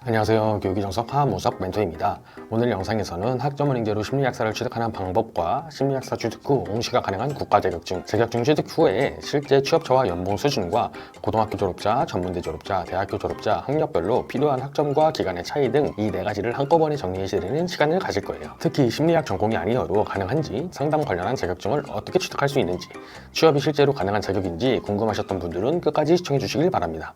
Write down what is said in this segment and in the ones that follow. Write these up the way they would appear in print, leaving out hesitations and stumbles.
안녕하세요. 교육이정석 하무석 멘토입니다. 오늘 영상에서는 학점은행제로 심리학사를 취득하는 방법과 심리학사 취득 후 응시가 가능한 국가자격증, 자격증 취득 후에 실제 취업처와 연봉 수준과 고등학교 졸업자, 전문대 졸업자, 대학교 졸업자, 학력별로 필요한 학점과 기간의 차이 등 이 네 가지를 한꺼번에 정리해드리는 시간을 가질 거예요. 특히 심리학 전공이 아니어도 가능한지, 상담 관련한 자격증을 어떻게 취득할 수 있는지, 취업이 실제로 가능한 자격인지 궁금하셨던 분들은 끝까지 시청해 주시길 바랍니다.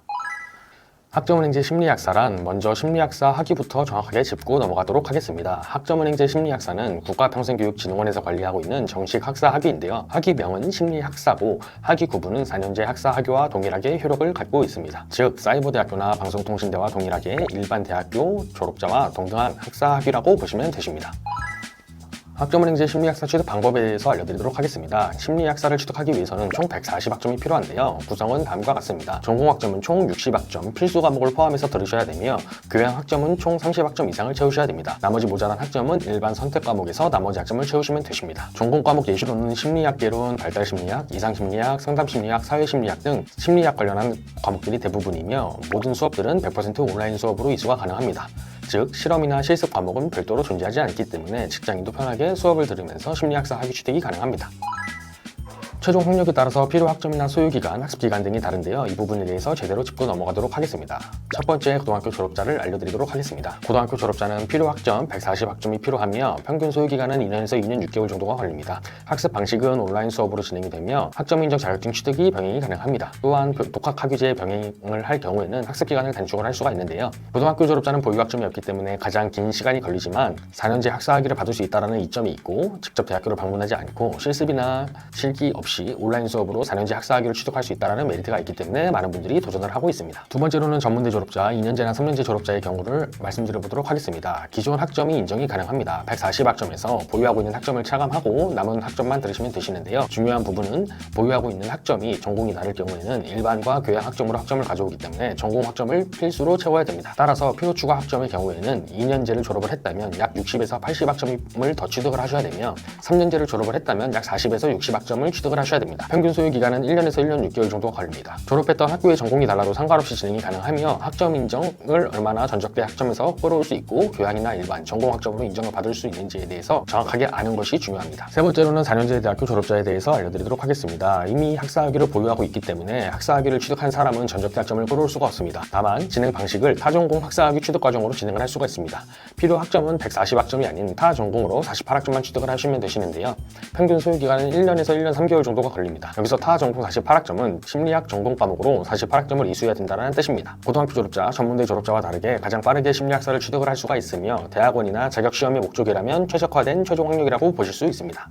학점은행제 심리학사란 먼저 심리학사 학위부터 정확하게 짚고 넘어가도록 하겠습니다. 학점은행제 심리학사는 국가평생교육진흥원에서 관리하고 있는 정식 학사 학위인데요. 학위명은 심리학사고 학위 구분은 4년제 학사 학위와 동일하게 효력을 갖고 있습니다. 즉 사이버대학교나 방송통신대와 동일하게 일반 대학교 졸업자와 동등한 학사 학위라고 보시면 되십니다. 학점은행제 심리학사 취득 방법에 대해서 알려드리도록 하겠습니다. 심리학사를 취득하기 위해서는 총 140학점이 필요한데요. 구성은 다음과 같습니다. 전공학점은 총 60학점, 필수 과목을 포함해서 들으셔야 되며 교양학점은 총 30학점 이상을 채우셔야 됩니다. 나머지 모자란 학점은 일반 선택 과목에서 나머지 학점을 채우시면 되십니다. 전공 과목 예시로는 심리학개론, 발달심리학, 이상심리학, 상담심리학, 사회심리학 등 심리학 관련한 과목들이 대부분이며 모든 수업들은 100% 온라인 수업으로 이수가 가능합니다. 즉 실험이나 실습 과목은 별도로 존재하지 않기 때문에 직장인도 편하게 수업을 들으면서 심리학사 학위 취득이 가능합니다. 최종 학력에 따라서 필요 학점이나 소요기간, 학습기간 등이 다른데요. 이 부분에 대해서 제대로 짚고 넘어가도록 하겠습니다. 첫 번째 고등학교 졸업자를 알려드리도록 하겠습니다. 고등학교 졸업자는 필요 학점 140학점이 필요하며 평균 소요기간은 2년에서 2년 6개월 정도가 걸립니다. 학습 방식은 온라인 수업으로 진행이 되며 학점 인정 자격증 취득이 병행이 가능합니다. 또한 독학학위제 병행을 할 경우에는 학습기간을 단축을 할 수가 있는데요. 고등학교 졸업자는 보유학점이 없기 때문에 가장 긴 시간이 걸리지만 4년제 학사 학위를 받을 수 있다는 이점이 있고 직접 대학교를 방문하지 않고 실습이나 실기 없이 온라인 수업으로 4년제 학사 학위를 취득할 수 있다는 메리트가 있기 때문에 많은 분들이 도전을 하고 있습니다. 두 번째로는 전문대 졸업자, 2년제나 3년제 졸업자의 경우를 말씀드려보도록 하겠습니다. 기존 학점이 인정이 가능합니다. 140학점에서 보유하고 있는 학점을 차감하고 남은 학점만 들으시면 되시는데요. 중요한 부분은 보유하고 있는 학점이 전공이 다를 경우에는 일반과 교양 학점으로 학점을 가져오기 때문에 전공 학점을 필수로 채워야 됩니다. 따라서 필요 추가 학점의 경우에는 2년제를 졸업을 했다면 약 60에서 80학점을 더 취득을 하셔야 되며 3년제를 졸업을 했다면 약 40에서 60학점을 취득을 하셔야 됩니다. 평균 소요 기간은 1년에서 1년 6개월 정도가 걸립니다. 졸업했던 학교의 전공이 달라도 상관없이 진행이 가능하며 학점 인정을 얼마나 전적대 학점에서 끌어올 수 있고 교양이나 일반 전공 학점으로 인정을 받을 수 있는지에 대해서 정확하게 아는 것이 중요합니다. 세 번째로는 4년제 대학교 졸업자에 대해서 알려드리도록 하겠습니다. 이미 학사 학위를 보유하고 있기 때문에 학사 학위를 취득한 사람은 전적대 학점을 끌어올 수가 없습니다. 다만 진행 방식을 타전공 학사 학위 취득 과정으로 진행을 할 수가 있습니다. 필요 학점은 140학점이 아닌 타 전공으로 48학점만 취득을 하시면 되시는데요. 평균 소요 기간은 1년에서 1년 3개월 정도가 걸립니다. 여기서 타 전공 48학점은 심리학 전공 과목으로 48학점을 이수해야 된다는 뜻입니다. 고등학교 졸업자, 전문대 졸업자와 다르게 가장 빠르게 심리학사를 취득을 할 수가 있으며 대학원이나 자격시험의 목적이라면 최적화된 최종 학력이라고 보실 수 있습니다.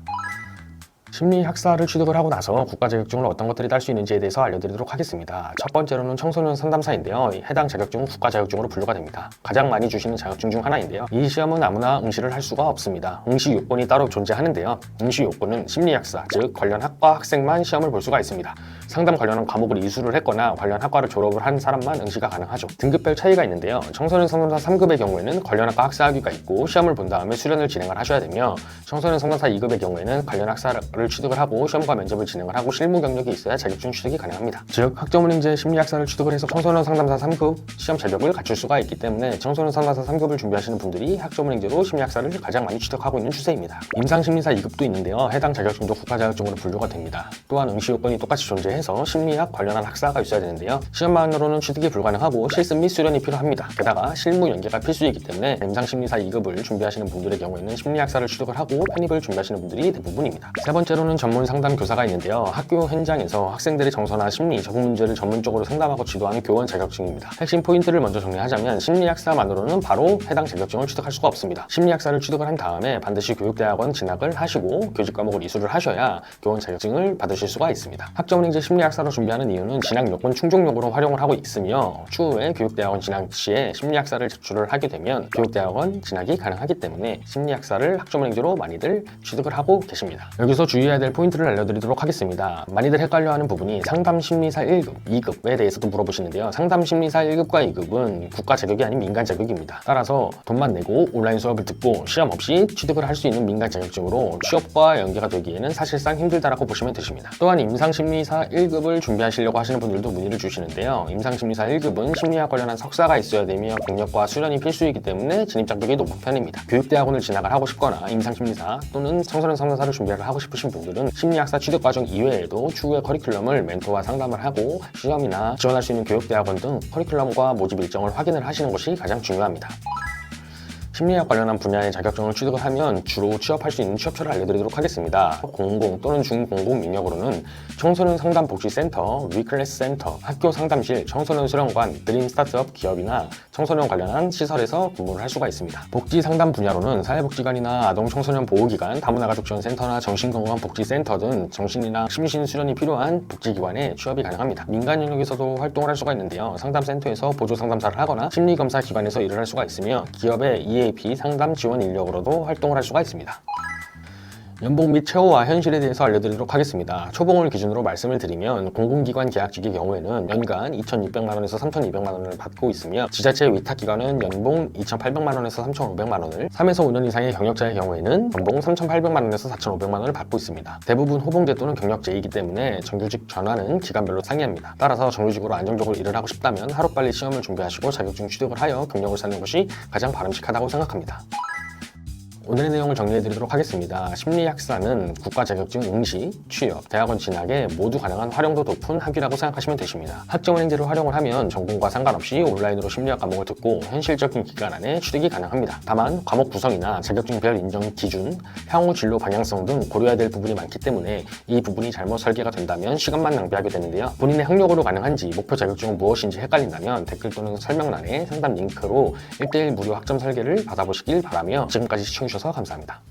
심리학사를 취득을 하고 나서 국가자격증을 어떤 것들이 딸 수 있는지에 대해서 알려드리도록 하겠습니다. 첫 번째로는 청소년 상담사인데요. 해당 자격증은 국가자격증으로 분류가 됩니다. 가장 많이 주시는 자격증 중 하나인데요. 이 시험은 아무나 응시를 할 수가 없습니다. 응시 요건이 따로 존재하는데요. 응시 요건은 심리학사, 즉 관련 학과 학생만 시험을 볼 수가 있습니다. 상담 관련한 과목을 이수를 했거나 관련 학과를 졸업을 한 사람만 응시가 가능하죠. 등급별 차이가 있는데요. 청소년 상담사 3급의 경우에는 관련 학과 학사 학위가 있고 시험을 본 다음에 수련을 진행을 하셔야 되며 청소년 상담사 2급의 경우에는 관련 학사를 취득을 하고 시험과 면접을 진행을 하고 실무 경력이 있어야 자격증 취득이 가능합니다. 즉 학점은행제 심리학사를 취득을 해서 청소년 상담사 3급 시험 자격을 갖출 수가 있기 때문에 청소년 상담사 3급을 준비하시는 분들이 학점은행제로 심리학사를 가장 많이 취득하고 있는 추세입니다. 임상심리사 2급도 있는데요. 해당 자격증도 국가자격증으로 분류가 됩니다. 또한 응시 요건이 똑같이 존재해서 심리학 관련한 학사가 있어야 되는데요. 시험만으로는 취득이 불가능하고 실습 및 수련이 필요합니다. 게다가 실무 연계가 필수이기 때문에 임상심리사 2급을 준비하시는 분들의 경우에는 심리학사를 취득을 하고 편입을 준비하시는 분들이 대부분입니다. 세 번째로는 전문 상담 교사가 있는데요. 학교 현장에서 학생들의 정서나 심리, 적응 문제를 전문적으로 상담하고 지도하는 교원 자격증입니다. 핵심 포인트를 먼저 정리하자면 심리학사만으로는 바로 해당 자격증을 취득할 수가 없습니다. 심리학사를 취득을 한 다음에 반드시 교육대학원 진학을 하시고 교직 과목을 이수를 하셔야 교원 자격증을 받으실 수가 있습니다. 학점은행제 심리학사로 준비하는 이유는 진학 요건 충족용으로 활용을 하고 있으며 추후에 교육대학원 진학 시에 심리학사를 제출을 하게 되면 교육대학원 진학이 가능하기 때문에 심리학사를 학점은행제로 많이들 취득을 하고 계십니다. 여기서 주의해야 될 포인트를 알려드리도록 하겠습니다. 많이들 헷갈려하는 부분이 상담심리사 1급, 2급에 대해서도 물어보시는데요. 상담심리사 1급과 2급은 국가 자격이 아닌 민간 자격입니다. 따라서 돈만 내고 온라인 수업을 듣고 시험 없이 취득을 할 수 있는 민간 자격증으로 취업과 연계가 되기에는 사실상 힘들다라고 보시면 되십니다. 또한 임상심리사 1급을 준비하시려고 하시는 분들도 문의를 주시는데요. 임상심리사 1급은 심리학 관련한 석사가 있어야 되며 경력과 수련이 필수이기 때문에 진입 장벽이 높은 편입니다. 교육대학원을 진학을 하고 싶거나 임상심리사 또는 청소년 상담사를 준비를 하고 싶으신 분들은 심리학사 취득과정 이외에도 추후에 커리큘럼을 멘토와 상담을 하고 시험이나 지원할 수 있는 교육대학원 등 커리큘럼과 모집 일정을 확인을 하시는 것이 가장 중요합니다. 심리학 관련한 분야의 자격증을 취득을 하면 주로 취업할 수 있는 취업처를 알려드리도록 하겠습니다. 공공 또는 중공공 민역으로는 청소년 상담복지센터, 위클래스 센터, 학교 상담실, 청소년 수련관, 드림 스타트업 기업이나 청소년 관련한 시설에서 근무를 할 수가 있습니다. 복지 상담 분야로는 사회복지관이나 아동 청소년 보호기관, 다문화 가족 지원센터나 정신건강복지센터 등 정신이나 심신 수련이 필요한 복지기관에 취업이 가능합니다. 민간 영역에서도 활동을 할 수가 있는데요. 상담센터에서 보조 상담사를 하거나 심리검사 기관에서 일을 할 수가 있으며 기업의 EAP 상담 지원 인력으로도 활동을 할 수가 있습니다. 연봉 및 최고와 현실에 대해서 알려드리도록 하겠습니다. 초봉을 기준으로 말씀을 드리면 공공기관 계약직의 경우에는 연간 2,600만원에서 3,200만원을 받고 있으며 지자체 위탁기관은 연봉 2,800만원에서 3,500만원을 3에서 5년 이상의 경력자의 경우에는 연봉 3,800만원에서 4,500만원을 받고 있습니다. 대부분 호봉제 또는 경력제이기 때문에 정규직 전환은 기간별로 상이합니다. 따라서 정규직으로 안정적으로 일을 하고 싶다면 하루빨리 시험을 준비하시고 자격증 취득을 하여 경력을 쌓는 것이 가장 바람직하다고 생각합니다. 오늘의 내용을 정리해드리도록 하겠습니다. 심리학사는 국가 자격증 응시, 취업, 대학원 진학에 모두 가능한 활용도 높은 학위라고 생각하시면 되십니다. 학점은행제로 활용을 하면 전공과 상관없이 온라인으로 심리학 과목을 듣고 현실적인 기간 안에 취득이 가능합니다. 다만 과목 구성이나 자격증별 인정 기준, 향후 진로 방향성 등 고려해야 될 부분이 많기 때문에 이 부분이 잘못 설계가 된다면 시간만 낭비하게 되는데요. 본인의 학력으로 가능한지, 목표 자격증은 무엇인지 헷갈린다면 댓글 또는 설명란에 상담 링크로 1:1 무료 학점 설계를 받아보시길 바라며 지금까지 시청해주셔서 감사합니다.